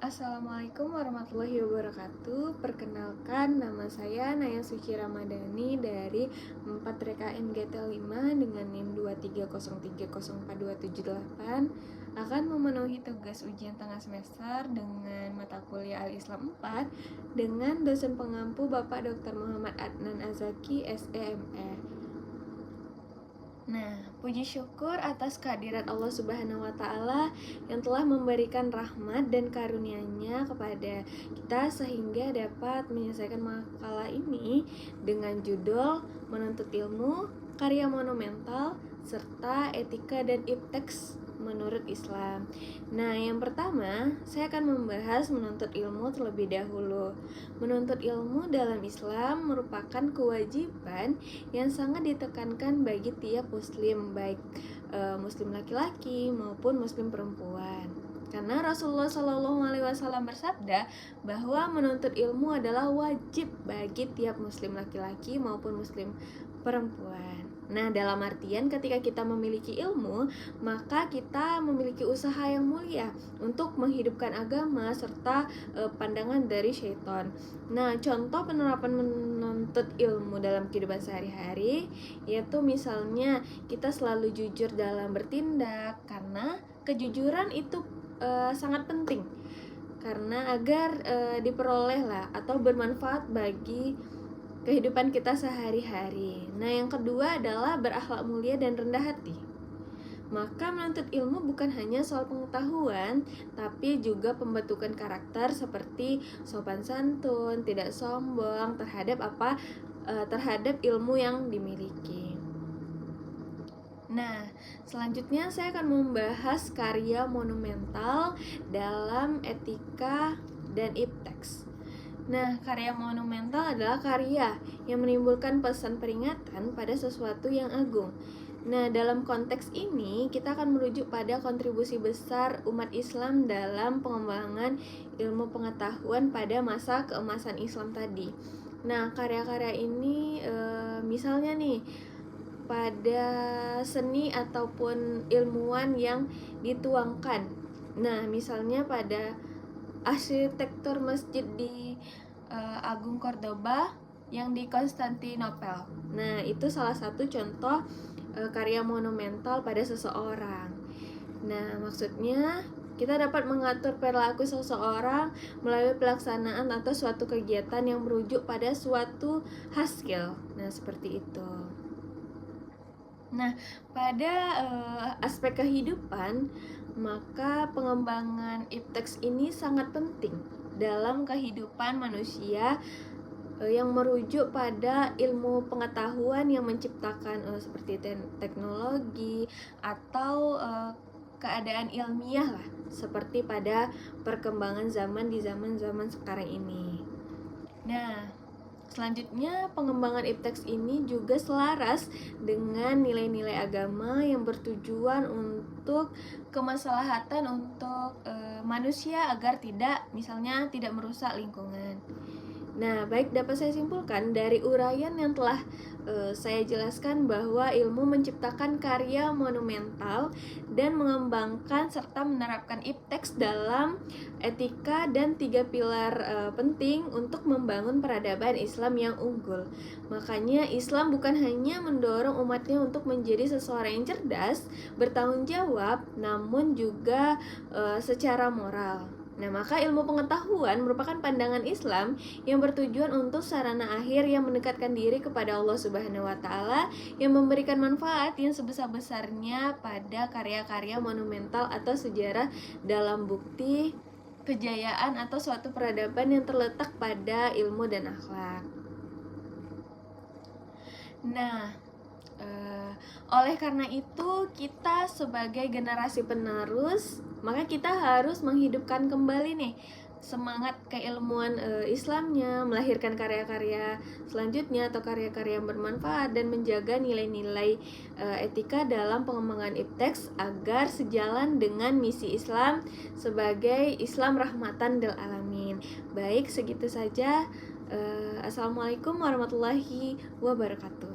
Assalamualaikum warahmatullahi wabarakatuh. Perkenalkan, nama saya Naya Suci Ramadhani dari 4 RKN GT5 dengan NIM 230304278 akan memenuhi tugas ujian tengah semester dengan mata kuliah Al-Islam 4 dengan dosen pengampu Bapak Dr. Muhammad Adnan Azaki, SEME. Nah, puji syukur atas kehadiran Allah Subhanahu wa Ta'ala yang telah memberikan rahmat dan karunia-Nya kepada kita sehingga dapat menyelesaikan makalah ini dengan judul Menuntut Ilmu, Karya Monumental, serta Etika dan Ipteks menurut Islam. Nah, yang pertama, saya akan membahas menuntut ilmu terlebih dahulu. Menuntut ilmu dalam Islam merupakan kewajiban yang sangat ditekankan bagi tiap muslim, baik muslim laki-laki maupun muslim perempuan. Karena Rasulullah Shallallahu Alaihi Wasallam bersabda bahwa menuntut ilmu adalah wajib bagi tiap muslim laki-laki maupun muslim perempuan. Nah, dalam artian ketika kita memiliki ilmu, maka kita memiliki usaha yang mulia untuk menghidupkan agama serta pandangan dari syaitan. Nah, contoh penerapan menuntut ilmu dalam kehidupan sehari-hari yaitu misalnya kita selalu jujur dalam bertindak, karena kejujuran itu sangat penting karena agar diperoleh lah atau bermanfaat bagi kehidupan kita sehari-hari. Nah, yang kedua adalah berakhlak mulia dan rendah hati. Maka menuntut ilmu bukan hanya soal pengetahuan, tapi juga pembentukan karakter seperti sopan santun, tidak sombong terhadap ilmu yang dimiliki. Nah, selanjutnya saya akan membahas karya monumental dalam etika dan ipteks. Nah, karya monumental adalah karya yang menimbulkan pesan peringatan pada sesuatu yang agung. Nah, dalam konteks ini kita akan merujuk pada kontribusi besar umat Islam dalam pengembangan ilmu pengetahuan pada masa keemasan Islam tadi. Nah, karya-karya ini misalnya nih pada seni ataupun ilmuwan yang dituangkan. Nah, misalnya pada arsitektur masjid di Agung Cordoba yang di Konstantinopel. Nah, itu salah satu contoh karya monumental pada seseorang. Nah, maksudnya kita dapat mengatur perilaku seseorang melalui pelaksanaan atau suatu kegiatan yang merujuk pada suatu hasil. Nah, seperti itu. Nah, pada aspek kehidupan, maka pengembangan ipteks ini sangat penting dalam kehidupan manusia yang merujuk pada ilmu pengetahuan yang menciptakan seperti teknologi atau keadaan ilmiah lah, seperti pada perkembangan zaman di zaman-zaman sekarang ini. Nah, selanjutnya pengembangan ipteks ini juga selaras dengan nilai-nilai agama yang bertujuan untuk kemaslahatan untuk manusia agar tidak merusak lingkungan. Nah, baik, dapat saya simpulkan dari uraian yang telah saya jelaskan bahwa ilmu menciptakan karya monumental dan mengembangkan serta menerapkan ipteks dalam etika dan 3 pilar penting untuk membangun peradaban Islam yang unggul. Makanya Islam bukan hanya mendorong umatnya untuk menjadi seseorang yang cerdas, bertanggung jawab, namun juga secara moral. Nah, maka ilmu pengetahuan merupakan pandangan Islam yang bertujuan untuk sarana akhir yang mendekatkan diri kepada Allah Subhanahu wa Ta'ala, yang memberikan manfaat yang sebesar-besarnya pada karya-karya monumental atau sejarah dalam bukti kejayaan atau suatu peradaban yang terletak pada ilmu dan akhlak. Nah, oleh karena itu kita sebagai generasi penerus, maka kita harus menghidupkan kembali nih semangat keilmuan Islamnya, melahirkan karya-karya selanjutnya atau karya-karya yang bermanfaat dan menjaga nilai-nilai etika dalam pengembangan ipteks agar sejalan dengan misi Islam sebagai Islam rahmatan lil alamin. Baik, segitu saja. Assalamualaikum warahmatullahi wabarakatuh.